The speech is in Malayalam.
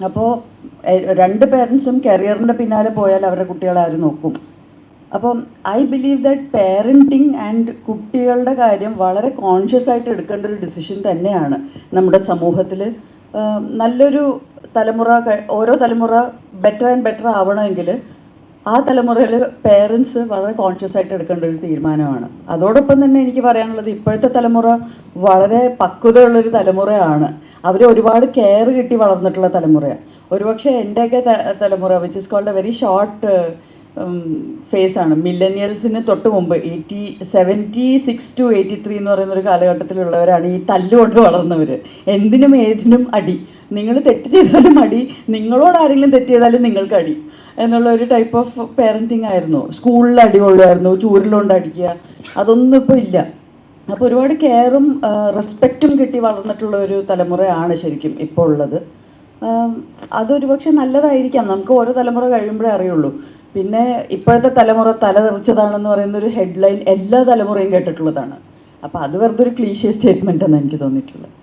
അപ്പോൾ രണ്ട് പേരൻസും കരിയറിൻ്റെ പിന്നാലെ പോയാൽ അവരുടെ കുട്ടികളെ ആര് നോക്കും? അപ്പം I believe that parenting and കുട്ടികളുടെ കാര്യം വളരെ കോൺഷ്യസ് ആയിട്ട് എടുക്കേണ്ട ഒരു ഡിസിഷൻ തന്നെയാണ് നമ്മുടെ സമൂഹത്തിൽ. നല്ലൊരു തലമുറ, ഓരോ തലമുറ ബെറ്റർ ആൻഡ് ബെറ്റർ ആവണമെങ്കിൽ ആ തലമുറയിൽ പേരൻസ് വളരെ കോൺഷ്യസ് ആയിട്ട് എടുക്കേണ്ട ഒരു തീരുമാനമാണ്. അതോടൊപ്പം തന്നെ എനിക്ക് പറയാനുള്ളത്, ഇപ്പോഴത്തെ തലമുറ വളരെ പക്വതയുള്ളൊരു തലമുറയാണ്. അവർ ഒരുപാട് കെയർ കിട്ടി വളർന്നിട്ടുള്ള തലമുറയാണ്. ഒരുപക്ഷെ എൻ്റെയൊക്കെ തലമുറ which is called a very short ഫേസാണ്. മില്ലനിയൽസിന് തൊട്ട് മുമ്പ് 76 to 83 എന്ന് പറയുന്നൊരു കാലഘട്ടത്തിലുള്ളവരാണ് ഈ തല്ലുകൊണ്ട് വളർന്നവർ. എന്തിനും ഏതിനും അടി, നിങ്ങൾ തെറ്റ് ചെയ്താലും അടി, നിങ്ങളോട് ആരെങ്കിലും തെറ്റ് ചെയ്താലും നിങ്ങൾക്ക് അടി എന്നുള്ള ഒരു ടൈപ്പ് ഓഫ് പേരൻറ്റിങ് ആയിരുന്നു. സ്കൂളിൽ അടി കൊള്ളുമായിരുന്നു, ചൂരിലുകൊണ്ട് അടിക്കുക, അതൊന്നും ഇപ്പോൾ ഇല്ല. അപ്പോൾ ഒരുപാട് കെയറും റെസ്പെക്റ്റും കിട്ടി വളർന്നിട്ടുള്ള ഒരു തലമുറയാണ് ശരിക്കും ഇപ്പോൾ ഉള്ളത്. അതൊരു പക്ഷെ നല്ലതായിരിക്കാം, നമുക്ക് ഓരോ തലമുറ കഴിയുമ്പോഴേ അറിയുള്ളൂ. പിന്നെ ഇപ്പോഴത്തെ തലമുറ തലതെറിച്ചതാണെന്ന് പറയുന്നൊരു ഹെഡ്ലൈൻ എല്ലാ തലമുറയും കേട്ടിട്ടുള്ളതാണ്. അപ്പോൾ അത് വെറുതെ ഒരു ക്ലീഷേ സ്റ്റേറ്റ്മെൻ്റ് എന്ന് എനിക്ക് തോന്നിയിട്ടുള്ളത്.